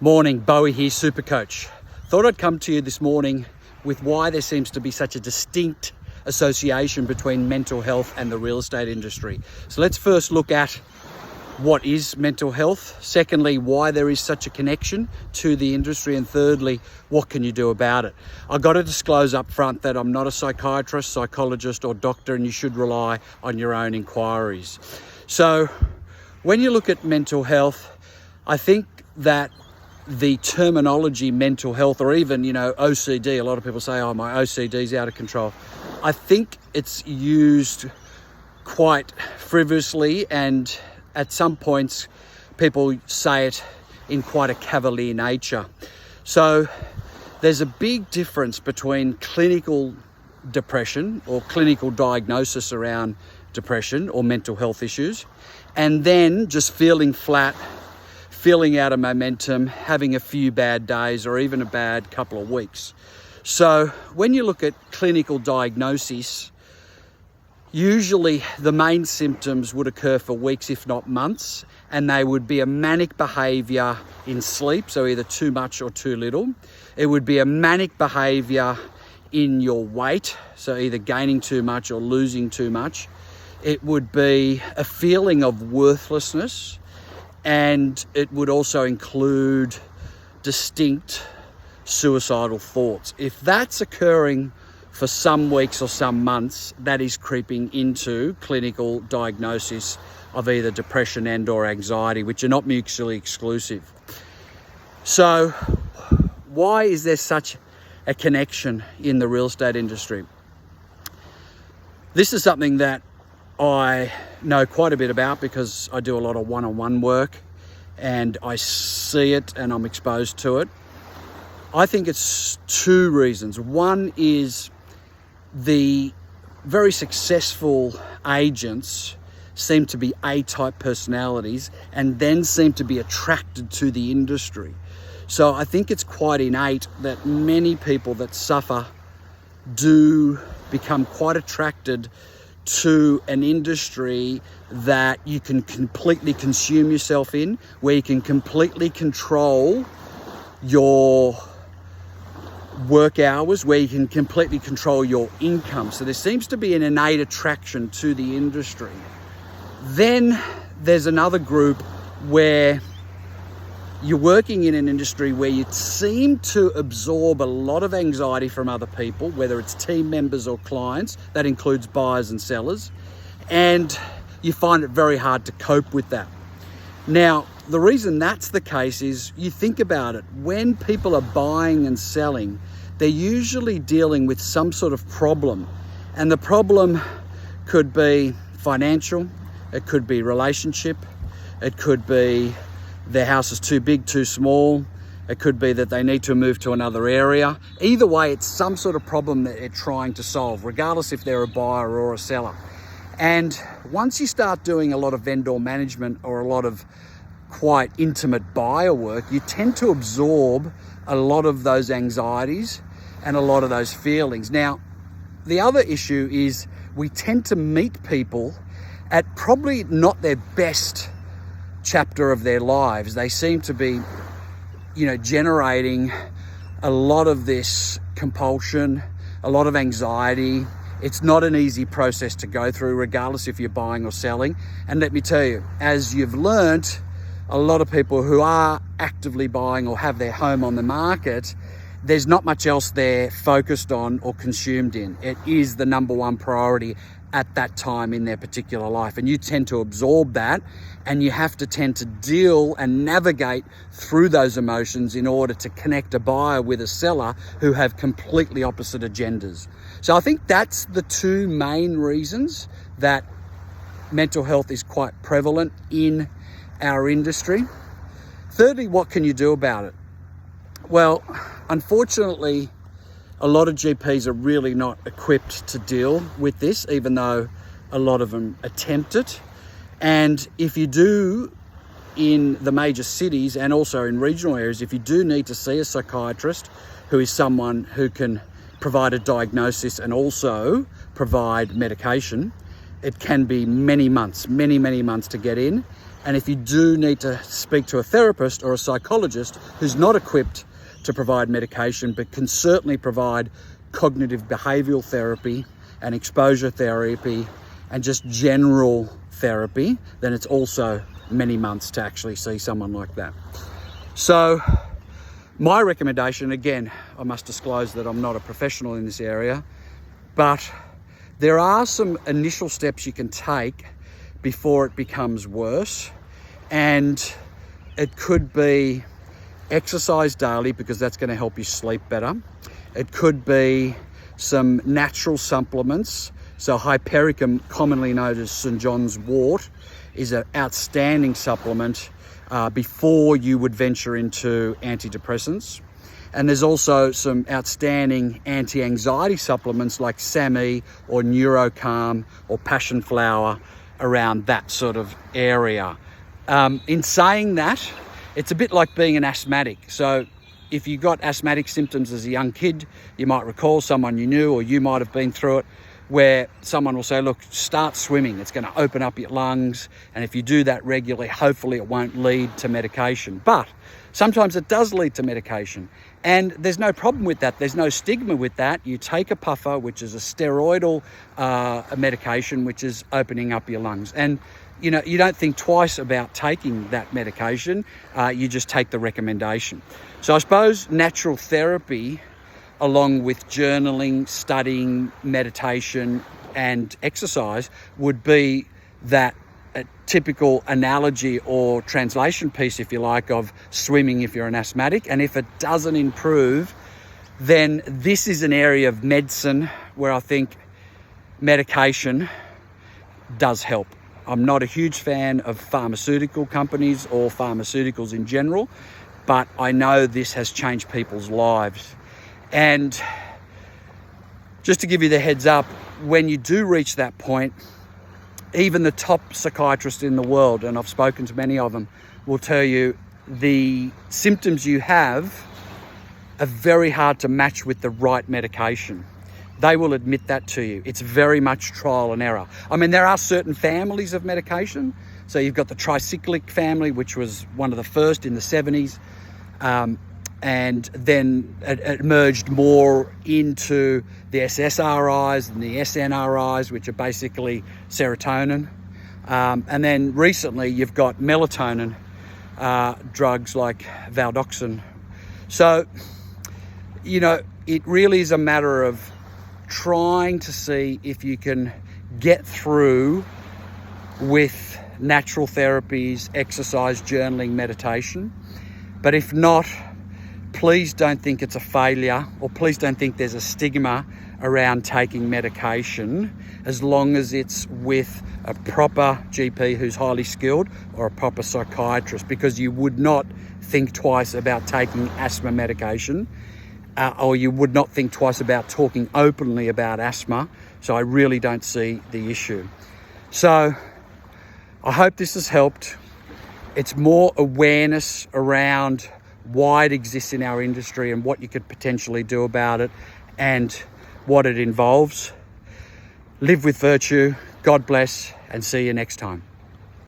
Morning, Bowie here, Super Coach. Thought I'd come to you this morning with why there seems to be such a distinct association between mental health and the real estate industry. So let's first look at what is mental health. Secondly, why there is such a connection to the industry. And thirdly, what can you do about it? I've got to disclose up front that I'm not a psychiatrist, psychologist or doctor, and you should rely on your own inquiries. So when you look at mental health, I think that the terminology mental health, or even, OCD, a lot of people say, oh, my OCD's out of control. I think it's used quite frivolously, and at some points people say it in quite a cavalier nature. So there's a big difference between clinical depression or clinical diagnosis around depression or mental health issues, and then just feeling flat, feeling out of momentum, having a few bad days or even a bad couple of weeks. So when you look at clinical diagnosis, usually the main symptoms would occur for weeks, if not months, and they would be a manic behaviour in sleep, so either too much or too little. It would be a manic behaviour in your weight, so either gaining too much or losing too much. It would be a feeling of worthlessness, and it would also include distinct suicidal thoughts. If that's occurring for some weeks or some months, that is creeping into clinical diagnosis of either depression and or anxiety, which are not mutually exclusive. So why is there such a connection in the real estate industry? This is something that I know quite a bit about because I do a lot of one-on-one work and I see it and I'm exposed to it. I think it's two reasons. One is the very successful agents seem to be A-type personalities and then seem to be attracted to the industry. So I think it's quite innate that many people that suffer do become quite attracted to an industry that you can completely consume yourself in, where you can completely control your work hours, where you can completely control your income. So there seems to be an innate attraction to the industry. Then there's another group where you're working in an industry where you seem to absorb a lot of anxiety from other people, whether it's team members or clients, that includes buyers and sellers, and you find it very hard to cope with that. Now, the reason that's the case is, you think about it, when people are buying and selling, they're usually dealing with some sort of problem, and the problem could be financial, it could be relationship, it could be their house is too big, too small. It could be that they need to move to another area. Either way, it's some sort of problem that they're trying to solve, regardless if they're a buyer or a seller. And once you start doing a lot of vendor management or a lot of quite intimate buyer work, you tend to absorb a lot of those anxieties and a lot of those feelings. Now, the other issue is we tend to meet people at probably not their best chapter of their lives. They seem to be, generating a lot of this compulsion, a lot of anxiety. It's not an easy process to go through, regardless if you're buying or selling. And let me tell you, as you've learnt, a lot of people who are actively buying or have their home on the market, there's not much else they're focused on or consumed in. It is the number one priority at that time in their particular life. And you tend to absorb that, and you have to tend to deal and navigate through those emotions in order to connect a buyer with a seller who have completely opposite agendas. So I think that's the two main reasons that mental health is quite prevalent in our industry. Thirdly, what can you do about it? Well, unfortunately, a lot of GPs are really not equipped to deal with this, even though a lot of them attempt it. And if you do, in the major cities and also in regional areas, if you do need to see a psychiatrist who is someone who can provide a diagnosis and also provide medication, it can be many months to get in. And if you do need to speak to a therapist or a psychologist who's not equipped to provide medication, but can certainly provide cognitive behavioral therapy and exposure therapy and just general therapy, then it's also many months to actually see someone like that. So my recommendation, again, I must disclose that I'm not a professional in this area, but there are some initial steps you can take before it becomes worse. And it could be exercise daily, because that's going to help you sleep better. It could be some natural supplements. So hypericum, commonly known as St. John's wort, is an outstanding supplement before you would venture into antidepressants. And there's also some outstanding anti-anxiety supplements like SAMe or NeuroCalm or Passion Flower around that sort of area. In saying that, it's a bit like being an asthmatic. So if you got asthmatic symptoms as a young kid, you might recall someone you knew, or you might have been through it, where someone will say, look, start swimming. It's going to open up your lungs. And if you do that regularly, hopefully it won't lead to medication. But sometimes it does lead to medication. And there's no problem with that. There's no stigma with that. You take a puffer, which is a steroidal medication, which is opening up your lungs. And you know, you don't think twice about taking that medication. You just take the recommendation. So I suppose natural therapy, along with journaling, studying, meditation, and exercise, would be that a typical analogy or translation piece, if you like, of swimming if you're an asthmatic. And if it doesn't improve, then this is an area of medicine where I think medication does help. I'm not a huge fan of pharmaceutical companies or pharmaceuticals in general, but I know this has changed people's lives. And just to give you the heads up, when you do reach that point, even the top psychiatrists in the world, and I've spoken to many of them, will tell you the symptoms you have are very hard to match with the right medication. They will admit that to you. It's very much trial and error. I mean, there are certain families of medication. So you've got the tricyclic family, which was one of the first in the 70s. And then it merged more into the SSRIs and the SNRIs, which are basically serotonin. And then recently you've got melatonin drugs like valdoxin. So, you know, it really is a matter of trying to see if you can get through with natural therapies, exercise, journaling, meditation. But if not, please don't think it's a failure, or please don't think there's a stigma around taking medication, as long as it's with a proper GP who's highly skilled or a proper psychiatrist, because you would not think twice about taking asthma medication, or you would not think twice about talking openly about asthma. So I really don't see the issue. So I hope this has helped. It's more awareness around why it exists in our industry and what you could potentially do about it and what it involves. Live with virtue. God bless, and see you next time.